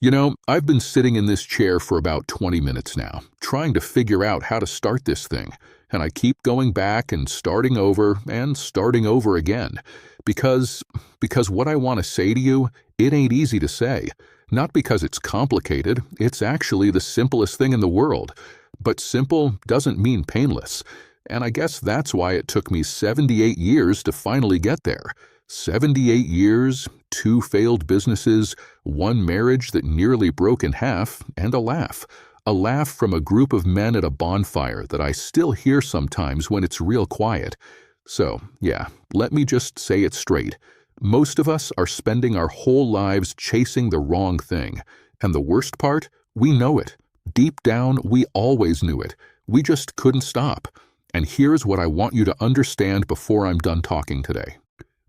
I've been sitting in this chair for about 20 minutes now, trying to figure out how to start this thing, and I keep going back and starting over again, because what I want to say to you, it ain't easy to say. Not because it's complicated, it's actually the simplest thing in the world. But simple doesn't mean painless, and I guess that's why it took me 78 years to finally get there. 78 years, 2 failed businesses, 1 marriage that nearly broke in half, and a laugh. A laugh from a group of men at a bonfire that I still hear sometimes when it's real quiet. So, yeah, let me just say it straight. Most of us are spending our whole lives chasing the wrong thing. And the worst part? We know it. Deep down, we always knew it. We just couldn't stop. And here's what I want you to understand before I'm done talking today.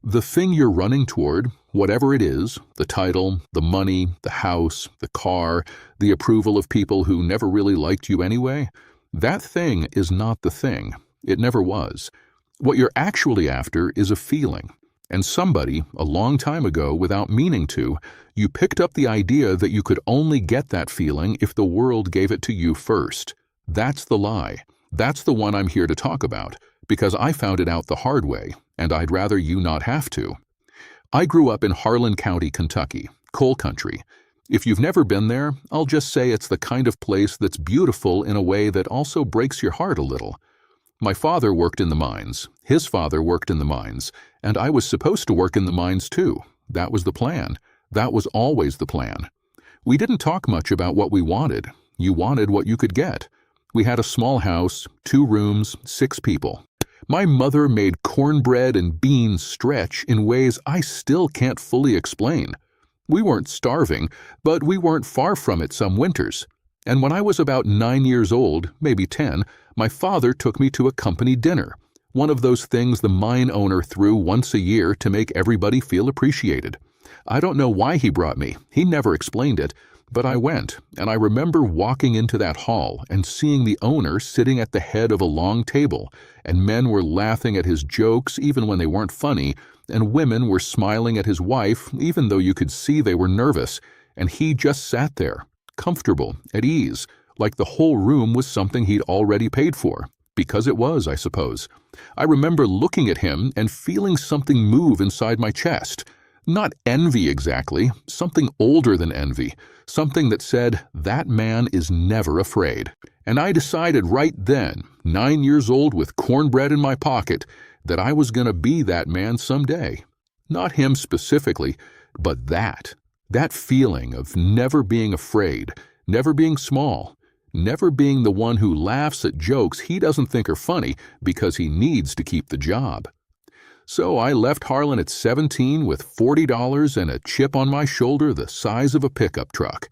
The thing you're running toward, whatever it is, the title, the money, the house, the car, the approval of people who never really liked you anyway, that thing is not the thing. It never was. What you're actually after is a feeling. And somebody, a long time ago, without meaning to, you picked up the idea that you could only get that feeling if the world gave it to you first. That's the lie. That's the one I'm here to talk about, because I found it out the hard way, and I'd rather you not have to. I grew up in Harlan County, Kentucky, coal country. If you've never been there, I'll just say it's the kind of place that's beautiful in a way that also breaks your heart a little. My father worked in the mines, his father worked in the mines, and I was supposed to work in the mines too. That was the plan. That was always the plan. We didn't talk much about what we wanted. You wanted what you could get. We had a small house, 2 rooms, 6 people. My mother made cornbread and beans stretch in ways I still can't fully explain. We weren't starving, but we weren't far from it some winters. And when I was about 9 years old, maybe 10, my father took me to a company dinner, one of those things the mine owner threw once a year to make everybody feel appreciated. I don't know why he brought me. He never explained it. But I went, and I remember walking into that hall and seeing the owner sitting at the head of a long table, and men were laughing at his jokes even when they weren't funny, and women were smiling at his wife even though you could see they were nervous, and he just sat there, comfortable, at ease, like the whole room was something he'd already paid for. Because it was, I suppose. I remember looking at him and feeling something move inside my chest. Not envy exactly, something older than envy, something that said, that man is never afraid. And I decided right then, 9 years old with cornbread in my pocket, that I was going to be that man someday. Not him specifically, but that feeling of never being afraid, never being small, never being the one who laughs at jokes he doesn't think are funny because he needs to keep the job. So I left Harlan at 17 with $40 and a chip on my shoulder the size of a pickup truck.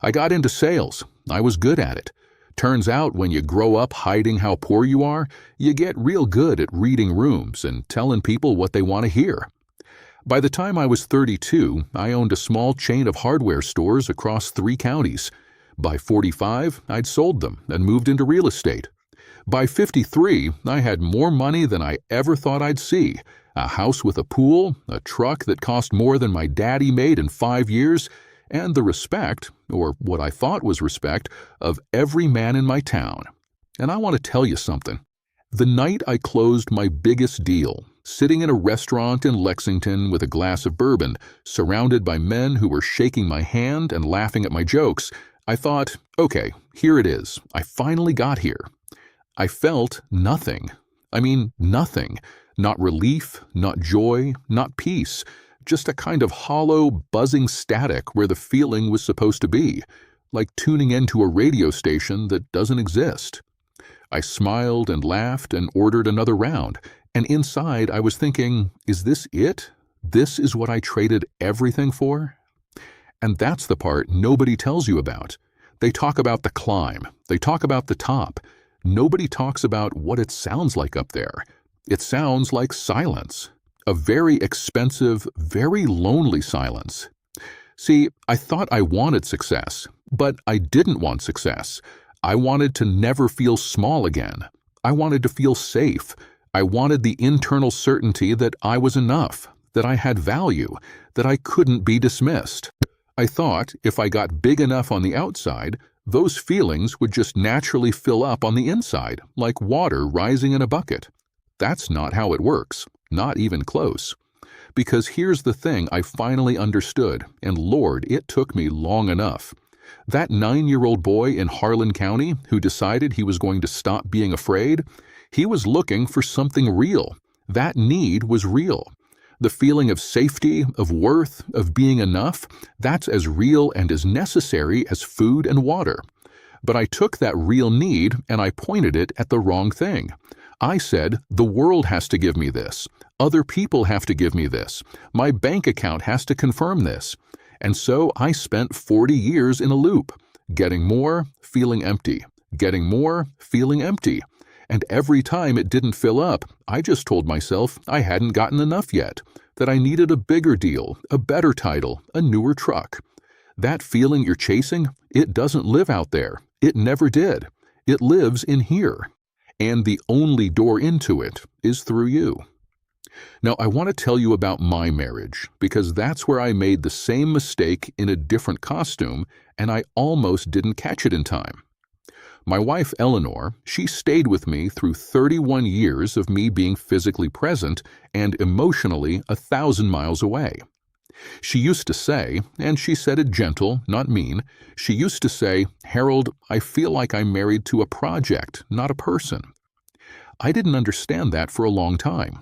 I got into sales. I was good at it. Turns out when you grow up hiding how poor you are, you get real good at reading rooms and telling people what they want to hear. By the time I was 32, I owned a small chain of hardware stores across 3 counties. By 45, I'd sold them and moved into real estate. By 53, I had more money than I ever thought I'd see, a house with a pool, a truck that cost more than my daddy made in 5 years, and the respect, or what I thought was respect, of every man in my town. And I want to tell you something. The night I closed my biggest deal, sitting in a restaurant in Lexington with a glass of bourbon, surrounded by men who were shaking my hand and laughing at my jokes, I thought, okay, here it is. I finally got here. I felt nothing. I mean, nothing. Not relief, not joy, not peace. Just a kind of hollow, buzzing static where the feeling was supposed to be, like tuning into a radio station that doesn't exist. I smiled and laughed and ordered another round, and inside I was thinking, is this it? This is what I traded everything for? And that's the part nobody tells you about. They talk about the climb. They talk about the top. Nobody talks about what it sounds like up there. It sounds like silence. A very expensive, very lonely silence. See, I thought I wanted success, but I didn't want success. I wanted to never feel small again. I wanted to feel safe. I wanted the internal certainty that I was enough, that I had value, that I couldn't be dismissed. I thought if I got big enough on the outside, those feelings would just naturally fill up on the inside, like water rising in a bucket. That's not how it works, not even close. Because here's the thing I finally understood, and Lord, it took me long enough. That 9-year-old boy in Harlan County who decided he was going to stop being afraid, he was looking for something real. That need was real. The feeling of safety, of worth, of being enough, that's as real and as necessary as food and water. But I took that real need and I pointed it at the wrong thing. I said, the world has to give me this. Other people have to give me this. My bank account has to confirm this. And so I spent 40 years in a loop, getting more, feeling empty, getting more, feeling empty. And every time it didn't fill up, I just told myself I hadn't gotten enough yet, that I needed a bigger deal, a better title, a newer truck. That feeling you're chasing, it doesn't live out there. It never did. It lives in here. And the only door into it is through you. Now, I want to tell you about my marriage, because that's where I made the same mistake in a different costume, and I almost didn't catch it in time. My wife, Eleanor, she stayed with me through 31 years of me being physically present and emotionally 1,000 miles away. She used to say, and she said it gentle, not mean, she used to say, "Harold, I feel like I'm married to a project, not a person." I didn't understand that for a long time.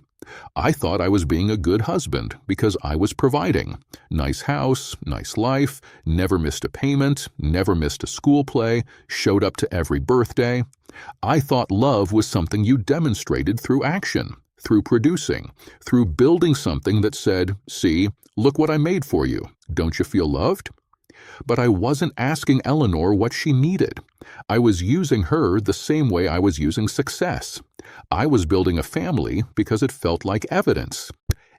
I thought I was being a good husband because I was providing. Nice house, nice life, never missed a payment, never missed a school play, showed up to every birthday. I thought love was something you demonstrated through action, through producing, through building something that said, "See, look what I made for you. Don't you feel loved?" But I wasn't asking Eleanor what she needed. I was using her the same way I was using success. I was building a family because it felt like evidence.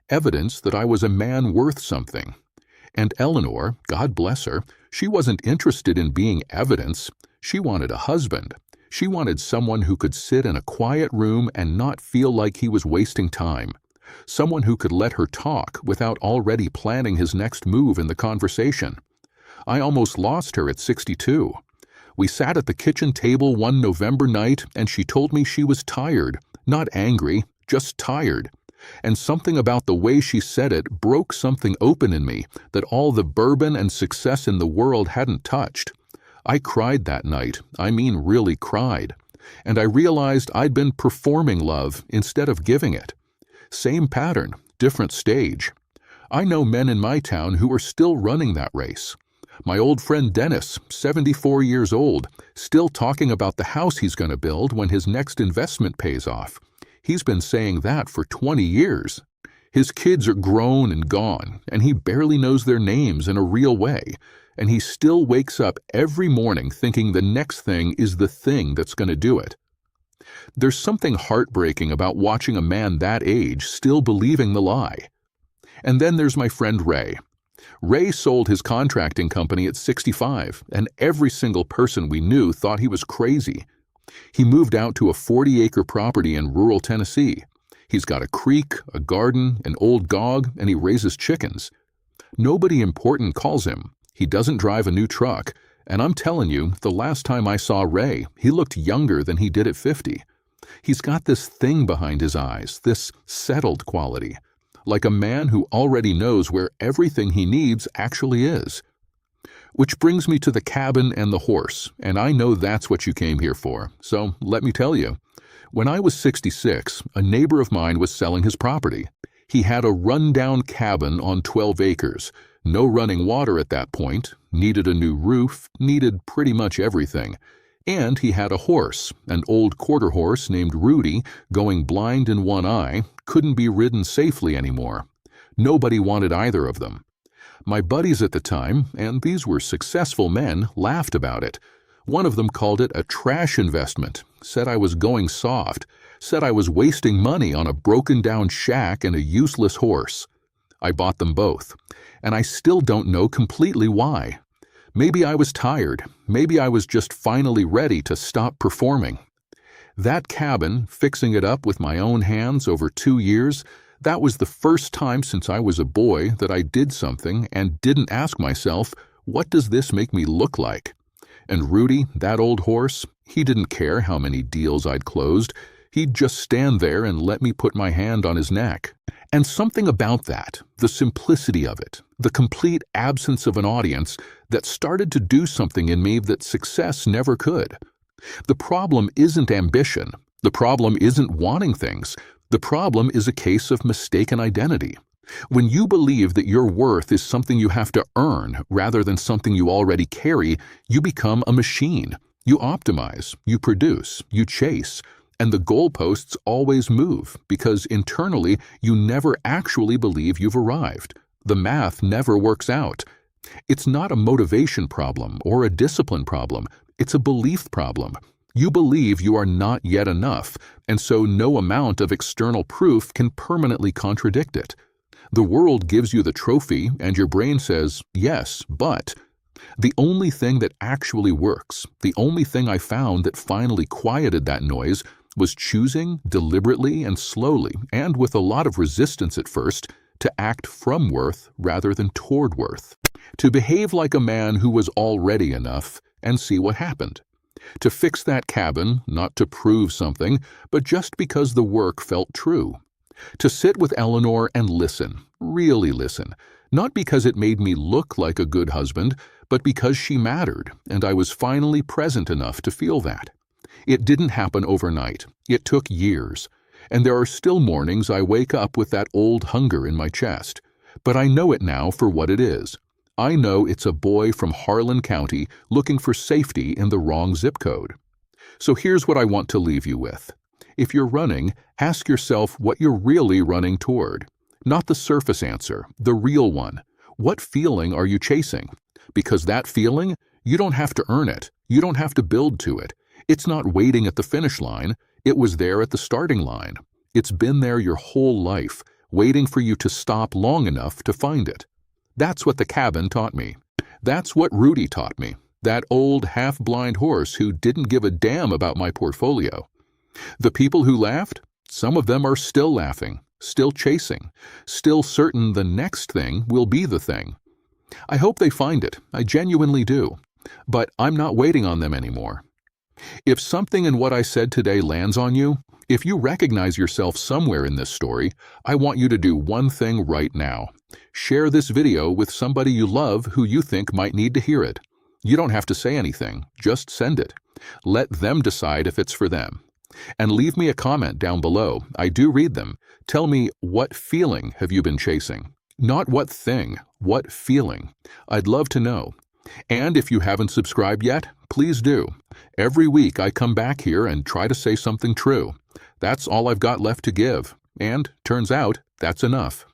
Evidence that I was a man worth something. And Eleanor, God bless her, she wasn't interested in being evidence. She wanted a husband. She wanted someone who could sit in a quiet room and not feel like he was wasting time. Someone who could let her talk without already planning his next move in the conversation. I almost lost her at 62. We sat at the kitchen table one November night and she told me she was tired, not angry, just tired. And something about the way she said it broke something open in me that all the bourbon and success in the world hadn't touched. I cried that night, I mean really cried. And I realized I'd been performing love instead of giving it. Same pattern, different stage. I know men in my town who are still running that race. My old friend Dennis, 74 years old, still talking about the house he's going to build when his next investment pays off. He's been saying that for 20 years. His kids are grown and gone, and he barely knows their names in a real way, and he still wakes up every morning thinking the next thing is the thing that's going to do it. There's something heartbreaking about watching a man that age still believing the lie. And then there's my friend Ray. Ray sold his contracting company at 65, and every single person we knew thought he was crazy. He moved out to a 40-acre property in rural Tennessee. He's got a creek, a garden, an old dog, and he raises chickens. Nobody important calls him. He doesn't drive a new truck, and I'm telling you, the last time I saw Ray, he looked younger than he did at 50. He's got this thing behind his eyes, this settled quality. Like a man who already knows where everything he needs actually is. Which brings me to the cabin and the horse, and I know that's what you came here for, so let me tell you. When I was 66, a neighbor of mine was selling his property. He had a run-down cabin on 12 acres, no running water at that point, needed a new roof, needed pretty much everything. And he had a horse, an old quarter horse named Rudy, going blind in one eye, couldn't be ridden safely anymore. Nobody wanted either of them. My buddies at the time, and these were successful men, laughed about it. One of them called it a trash investment, said I was going soft, said I was wasting money on a broken-down shack and a useless horse. I bought them both, and I still don't know completely why. Maybe I was tired. Maybe I was just finally ready to stop performing. That cabin, fixing it up with my own hands over 2 years, That was the first time since I was a boy that I did something and didn't ask myself, what does this make me look like? And Rudy, that old horse, he didn't care how many deals I'd closed. He'd just stand there and let me put my hand on his neck. And something about that, the simplicity of it, the complete absence of an audience, that started to do something in me that success never could. The problem isn't ambition. The problem isn't wanting things. The problem is a case of mistaken identity. When you believe that your worth is something you have to earn rather than something you already carry, you become a machine. You optimize, you produce, you chase, and the goalposts always move because internally you never actually believe you've arrived. The math never works out. It's not a motivation problem or a discipline problem. It's a belief problem. You believe you are not yet enough, and so no amount of external proof can permanently contradict it. The world gives you the trophy, and your brain says, yes, but. The only thing that actually works, the only thing I found that finally quieted that noise, was choosing deliberately and slowly, and with a lot of resistance at first, to act from worth rather than toward worth. To behave like a man who was already enough and see what happened. To fix that cabin, not to prove something, but just because the work felt true. To sit with Eleanor and listen, really listen, not because it made me look like a good husband, but because she mattered, and I was finally present enough to feel that. It didn't happen overnight. It took years. And there are still mornings I wake up with that old hunger in my chest. But I know it now for what it is. I know it's a boy from Harlan County looking for safety in the wrong zip code. So here's what I want to leave you with. If you're running, ask yourself what you're really running toward. Not the surface answer, the real one. What feeling are you chasing? Because that feeling, you don't have to earn it. You don't have to build to it. It's not waiting at the finish line. It was there at the starting line. It's been there your whole life, waiting for you to stop long enough to find it. That's what the cabin taught me. That's what Rudy taught me, that old half-blind horse who didn't give a damn about my portfolio. The people who laughed, some of them are still laughing, still chasing, still certain the next thing will be the thing. I hope they find it, I genuinely do, but I'm not waiting on them anymore. If something in what I said today lands on you, if you recognize yourself somewhere in this story, I want you to do one thing right now. Share this video with somebody you love who you think might need to hear it. You don't have to say anything, just send it. Let them decide if it's for them. And leave me a comment down below. I do read them. Tell me, what feeling have you been chasing? Not what thing, what feeling. I'd love to know. And if you haven't subscribed yet, please do. Every week I come back here and try to say something true. That's all I've got left to give. And turns out, that's enough.